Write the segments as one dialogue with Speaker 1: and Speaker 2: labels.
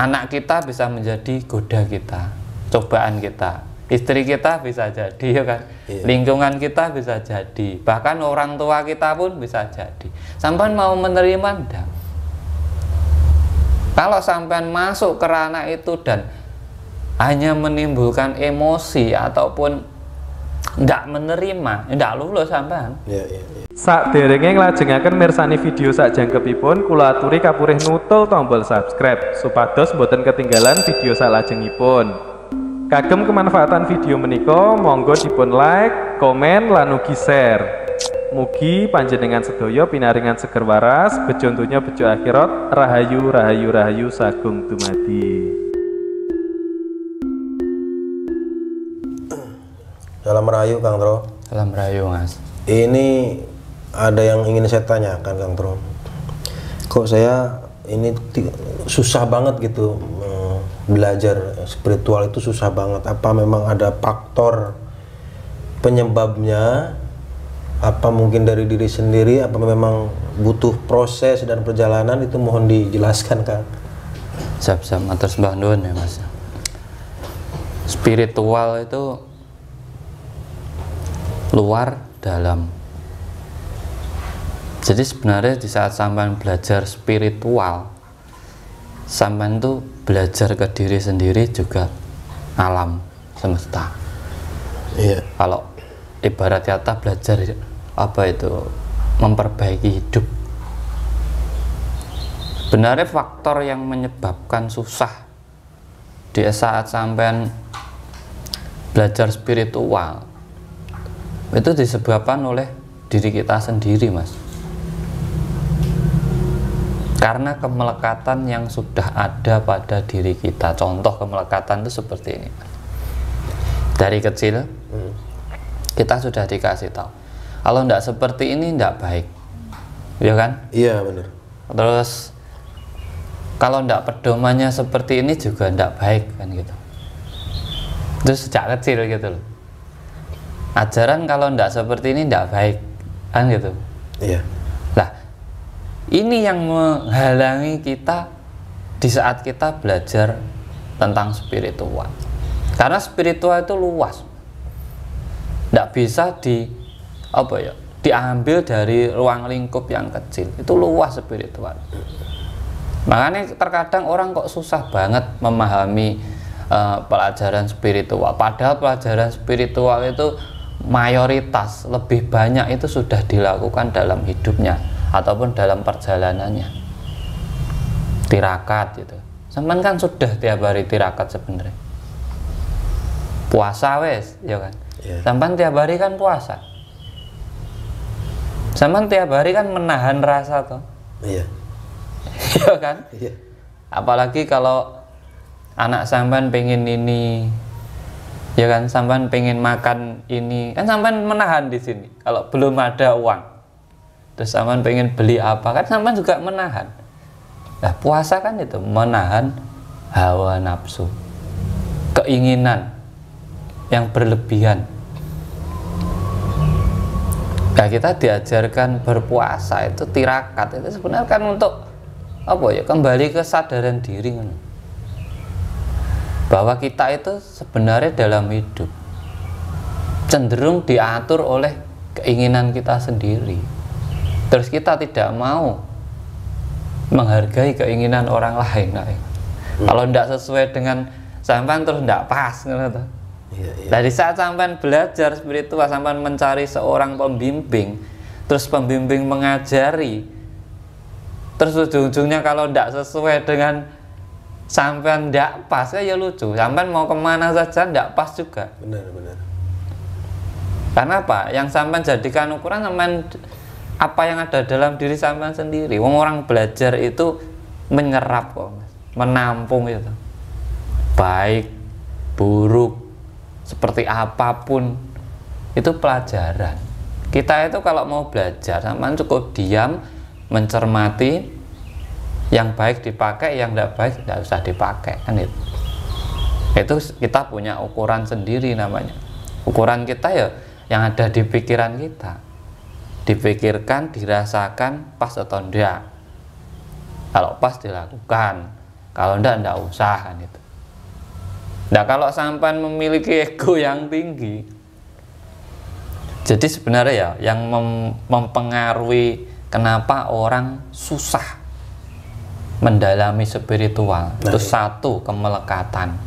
Speaker 1: Anak kita bisa menjadi goda kita, cobaan kita. Istri kita bisa jadi, ya kan?
Speaker 2: Iya.
Speaker 1: Lingkungan kita bisa jadi, bahkan orang tua kita pun bisa jadi. Sampean mau menerima enggak? Kalau sampean masuk ke ranah itu dan hanya menimbulkan emosi ataupun enggak menerima, enggak lulus sampean.
Speaker 2: Iya.
Speaker 3: Saderenge nglajengaken mirsani video sakjangkepipun, kula aturi kapurih nutul tombol subscribe supados boten ketinggalan video salajengipun. Kagem kemanfaatan video menika, monggo dipun like, komen, lan ugi share. Mugi panjenengan sedaya pinaringan seger waras, bejo donya bejo akhirat, rahayu rahayu rahayu sagung dumadi.
Speaker 2: Salam rahayu Kang Tro.
Speaker 1: Salam rahayu, Mas.
Speaker 2: Ini ada yang ingin saya tanyakan Kang Tro. Kok saya ini susah banget gitu belajar spiritual itu susah banget. Apa memang ada faktor penyebabnya? Apa mungkin dari diri sendiri? Apa memang butuh proses dan perjalanan? Itu mohon dijelaskan Kang.
Speaker 1: Siap-siap, matur sembah nuwun ya Mas. Spiritual itu luar dalam. Jadi sebenarnya di saat sampean belajar spiritual, sampean tuh belajar ke diri sendiri juga alam semesta.
Speaker 2: Iya.
Speaker 1: Kalau ibarat kata belajar apa itu memperbaiki hidup. Sebenarnya faktor yang menyebabkan susah di saat sampean belajar spiritual itu disebabkan oleh diri kita sendiri, Mas. Karena kemelekatan yang sudah ada pada diri kita. Contoh kemelekatan itu seperti ini. Dari kecil kita sudah dikasih tahu, kalau tidak seperti ini tidak baik, ya kan?
Speaker 2: Iya benar.
Speaker 1: Terus kalau tidak pedomannya seperti ini juga tidak baik, kan gitu. Itu sejak kecil gitu loh. Ajaran kalau tidak seperti ini tidak baik, kan gitu.
Speaker 2: Iya.
Speaker 1: Nah, ini yang menghalangi kita di saat kita belajar tentang spiritual. Karena spiritual itu luas, tidak bisa diambil dari ruang lingkup yang kecil. Itu luas spiritual. Makanya terkadang orang kok susah banget memahami pelajaran spiritual. Padahal pelajaran spiritual itu mayoritas lebih banyak itu sudah dilakukan dalam hidupnya ataupun dalam perjalanannya. Tirakat gitu. Sampean kan sudah tiap hari tirakat sebenarnya. Puasa wes, ya kan?
Speaker 2: Yeah.
Speaker 1: Sampean tiap hari kan puasa. Sampean tiap hari kan menahan rasa toh.
Speaker 2: Iya.
Speaker 1: Ya kan?
Speaker 2: Iya.
Speaker 1: Apalagi kalau anak sampean pengen ini, ya kan, sampean pengen makan ini, kan sampean menahan di sini. Kalau belum ada uang, terus sampean pengen beli apa, kan sampean juga menahan. Nah, puasa kan itu menahan hawa nafsu, keinginan yang berlebihan. Nah, kita diajarkan berpuasa itu tirakat itu sebenarnya kan untuk apa ya, kembali kesadaran diri kan, bahwa kita itu sebenarnya dalam hidup cenderung diatur oleh keinginan kita sendiri. Terus kita tidak mau menghargai keinginan orang lain. Kalau tidak sesuai dengan sampean terus tidak pas gitu.
Speaker 2: Iya.
Speaker 1: Dari saat sampean belajar spiritual, sampean mencari seorang pembimbing, terus pembimbing mengajari, terus ujung-ujungnya kalau tidak sesuai dengan sampean tidak pas, ya lucu. Sampean mau kemana saja tidak pas juga.
Speaker 2: Benar.
Speaker 1: Karena apa? Yang sampean jadikan ukuran sampean apa yang ada dalam diri sampean sendiri. Wong orang belajar itu menyerap kok, menampung itu. Baik, buruk, seperti apapun itu pelajaran. Kita itu kalau mau belajar sampean cukup diam, mencermati, yang baik dipakai, yang tidak baik tidak usah dipakai, kan itu. Itu kita punya ukuran sendiri namanya. Ukuran kita ya yang ada di pikiran kita. Dipikirkan, dirasakan pas atau enggak. Kalau pas dilakukan, kalau ndak usah kan itu. Nah kalau sampean memiliki ego yang tinggi, jadi sebenarnya ya yang mempengaruhi kenapa orang susah mendalami spiritual itu satu, kemelekatan.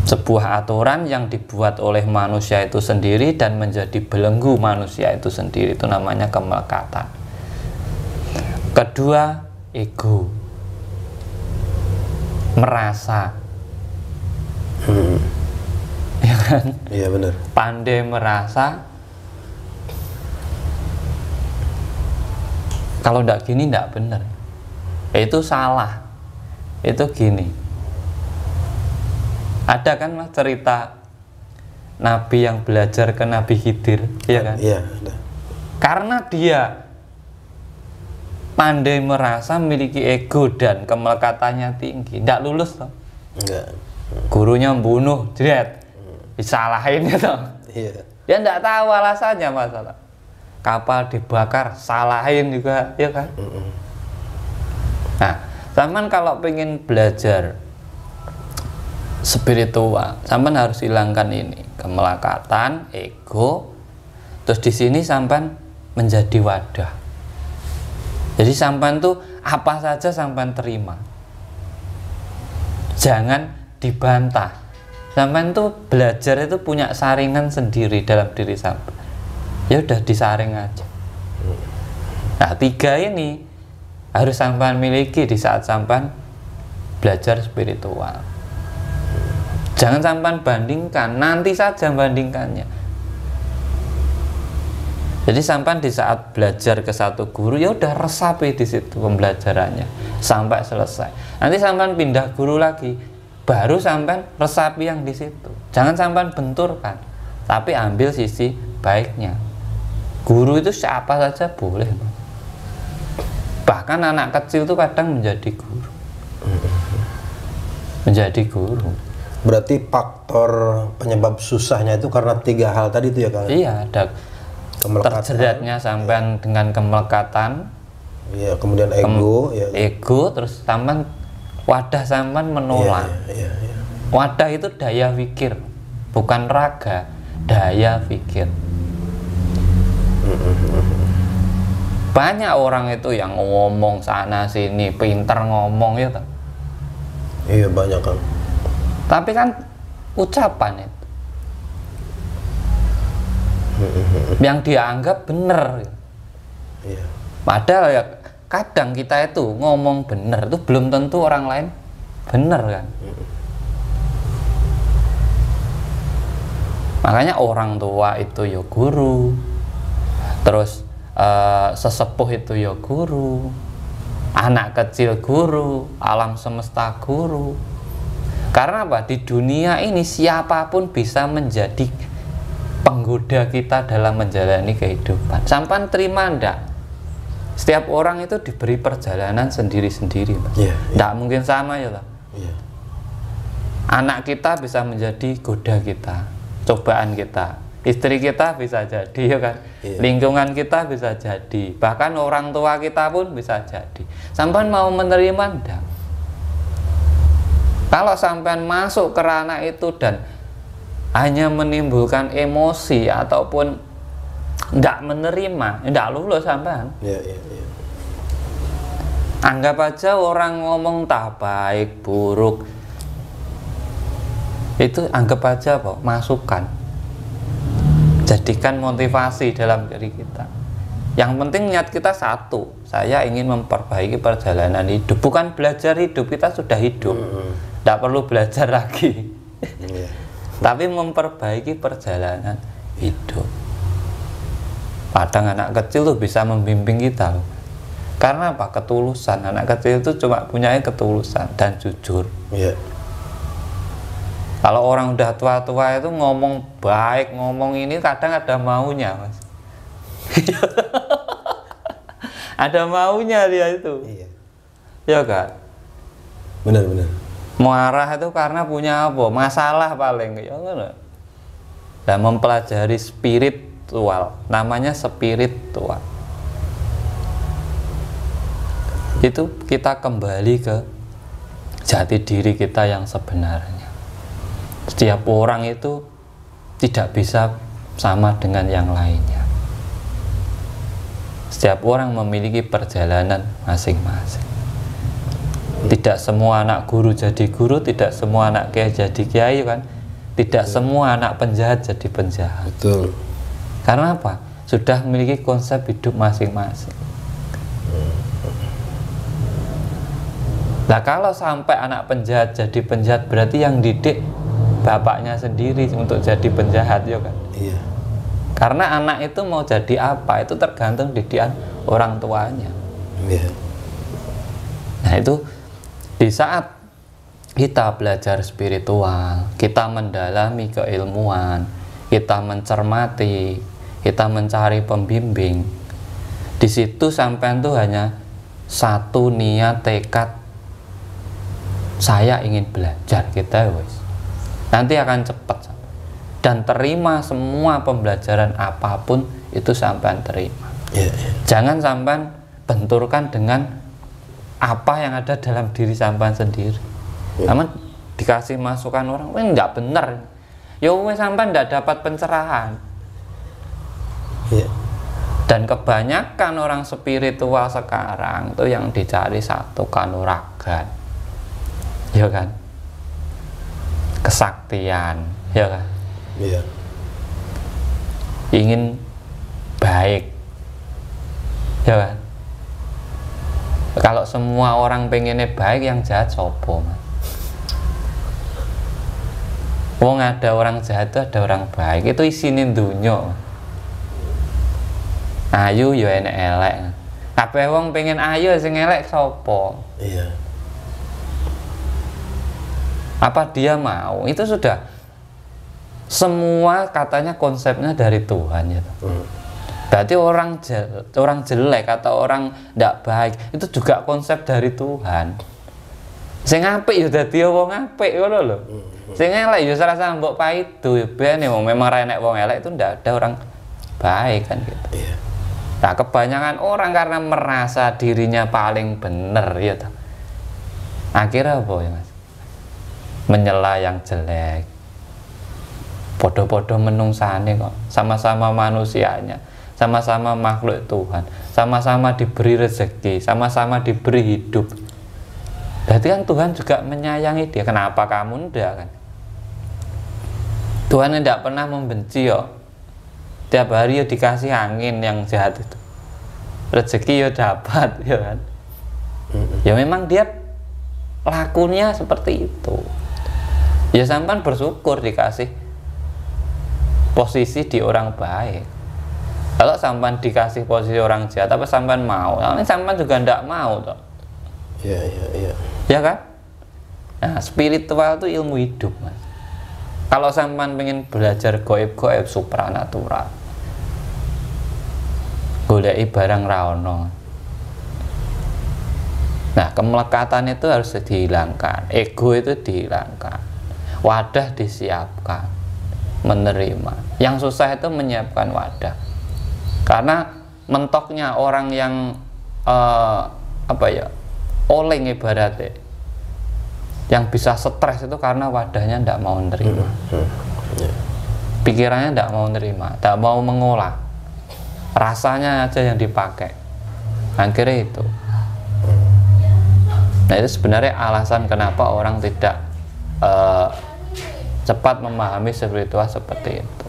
Speaker 1: Sebuah aturan yang dibuat oleh manusia itu sendiri dan menjadi belenggu manusia itu sendiri, itu namanya kemelekatan. Kedua, ego, merasa, ya kan?
Speaker 2: Iya benar.
Speaker 1: Pandai merasa, kalau ndak gini ndak bener, itu salah, itu gini. Ada kan mas cerita Nabi yang belajar ke Nabi Khidir, iya kan?
Speaker 2: Iya. Ada.
Speaker 1: Karena dia pandai merasa, memiliki ego dan kemelekatannya tinggi, ndak lulus toh.
Speaker 2: Enggak.
Speaker 1: Gurunya membunuh, jret, disalahin gitu.
Speaker 2: Iya.
Speaker 1: Dia ndak tahu alasannya masalah. Kapal dibakar, salahin juga, ya kan? Nah, zaman kalau pengen belajar spiritual, sampean harus hilangkan ini, kemelekatan, ego. Terus di sini sampean menjadi wadah. Jadi sampean tuh apa saja sampean terima. Jangan dibantah. Sampean tuh belajar itu punya saringan sendiri dalam diri sampean. Ya udah disaring aja. Nah, 3 ini harus sampean miliki di saat sampean belajar spiritual. Jangan sampai bandingkan, nanti saja bandingkannya. Jadi sampai di saat belajar ke satu guru, ya udah resapi di situ pembelajarannya sampai selesai. Nanti sampai pindah guru lagi, baru sampai resapi yang di situ. Jangan sampai benturkan, tapi ambil sisi baiknya. Guru itu siapa saja boleh. Bahkan anak kecil itu kadang menjadi guru. Menjadi guru.
Speaker 2: Berarti faktor penyebab susahnya itu karena 3 hal tadi itu ya Kang?
Speaker 1: Iya, ada terjeratnya sampean dengan kemelekatan.
Speaker 2: Iya, kemudian ego, ya.
Speaker 1: Ego, terus sampean wadah sampean menolak.
Speaker 2: Iya.
Speaker 1: Wadah itu daya pikir, bukan raga, daya pikir. Banyak orang itu yang ngomong sana sini, pintar ngomong ya toh.
Speaker 2: Iya, banyak Kang.
Speaker 1: Tapi kan ucapan itu yang dia anggap benar.
Speaker 2: Iya.
Speaker 1: Padahal ya kadang kita itu ngomong benar itu belum tentu orang lain benar kan. Makanya orang tua itu ya guru, terus sesepuh itu ya guru, anak kecil guru, alam semesta guru. Karena apa? Di dunia ini siapapun bisa menjadi penggoda kita dalam menjalani kehidupan. Sampai terima ndak? Setiap orang itu diberi perjalanan sendiri-sendiri, Pak. Ndak mungkin sama ya, Pak. Anak kita bisa menjadi goda kita, cobaan kita. Istri kita bisa jadi, ya kan? Lingkungan kita bisa jadi. Bahkan orang tua kita pun bisa jadi. Sampai mau menerima ndak? Kalau sampean masuk ke ranah itu dan hanya menimbulkan emosi ataupun tidak menerima, tidak lulus sampean. Anggap aja orang ngomong tak baik, buruk, itu anggap aja apa? Masukan. Jadikan motivasi dalam diri kita. Yang penting niat kita satu, saya ingin memperbaiki perjalanan hidup. Bukan belajar hidup, kita sudah hidup. Tidak perlu belajar lagi. Tapi memperbaiki perjalanan hidup. Kadang anak kecil tuh bisa membimbing kita. Karena apa? Ketulusan. Anak kecil itu cuma punya ketulusan dan jujur. Kalau orang udah tua-tua itu ngomong baik, ngomong ini kadang ada maunya, Mas. Ada maunya dia itu. Ya kan?
Speaker 2: Benar-benar.
Speaker 1: Marah itu karena punya apa? Masalah paling. Ya kan? Dan mempelajari spiritual. Namanya spiritual. itu kita kembali ke jati diri kita yang sebenarnya. Setiap orang itu tidak bisa sama dengan yang lainnya. Setiap orang memiliki perjalanan masing-masing. Tidak semua anak guru jadi guru, tidak semua anak kiai jadi kiai kan, tidak semua anak penjahat jadi penjahat.
Speaker 2: Betul.
Speaker 1: Karena apa? Sudah memiliki konsep hidup masing-masing. Nah kalau sampai anak penjahat jadi penjahat, berarti yang didik bapaknya sendiri untuk jadi penjahat, ya kan?
Speaker 2: Iya.
Speaker 1: Karena anak itu mau jadi apa itu tergantung didikan orang tuanya.
Speaker 2: Iya.
Speaker 1: Nah itu di saat kita belajar spiritual, kita mendalami keilmuan, kita mencermati, kita mencari pembimbing, di situ sampean tuh hanya satu niat tekad, saya ingin belajar, kita wis nanti akan cepat dan terima semua pembelajaran apapun itu sampean terima. Jangan sampean benturkan dengan apa yang ada dalam diri sampean sendiri. Namun dikasih masukan orang, nggak benar, ya wes sampean nggak dapat pencerahan. Dan kebanyakan orang spiritual sekarang tuh yang dicari satu kanuragan, ya kan, kesaktian, ya kan, ingin baik, ya kan. Kalau semua orang pengennya baik, yang jahat sopo, man. Wong ada orang jahat itu ada orang baik, itu isine dunyo. Ayu yo enek elek. Kabeh wong pengen ayu sing elek sopo?
Speaker 2: Iya.
Speaker 1: Apa dia mau? Itu sudah semua katanya konsepnya dari Tuhan ya. Berarti orang jelek atau orang tidak baik itu juga konsep dari Tuhan. Sing apik ya dadi wong apik ngono lho. Sing elek ya serasa mbok paido ya ben memang ra enek wong elek itu ndak ada orang baik kan gitu. Iya. Nah, kebanyakan orang karena merasa dirinya paling bener ya toh. Akhirnya apa ya Mas? Menyela yang jelek. Podo-podo menungsane kok, sama-sama manusianya, sama-sama makhluk Tuhan, sama-sama diberi rezeki, sama-sama diberi hidup. Berarti kan Tuhan juga menyayangi dia. Kenapa kamu enggak kan? Tuhan tidak pernah membenci yo. Tiap hari ya dikasih angin yang jahat itu, rezeki ya dapat, ya kan? Ya memang dia lakunya seperti itu. Ya sampean bersyukur dikasih posisi di orang baik. Kalau sampean dikasih posisi orang jahat, apa sampean mau? Nah, sampean juga ndak mau toh.
Speaker 2: Iya.
Speaker 1: Ya kan? Nah, spiritual itu ilmu hidup, Mas. Kalau sampean pengen belajar goib-goib supranatural, goleki barang ra ono. Nah, kemelekatan itu harus dihilangkan, ego itu dihilangkan, wadah disiapkan, menerima. Yang susah itu menyiapkan wadah, karena mentoknya orang yang oleng ibaratnya, yang bisa stres itu karena wadahnya tidak mau menerima, pikirannya tidak mau menerima, tidak mau mengolah, rasanya aja yang dipakai, akhirnya itu. Nah itu sebenarnya alasan kenapa orang tidak cepat memahami spiritual seperti itu.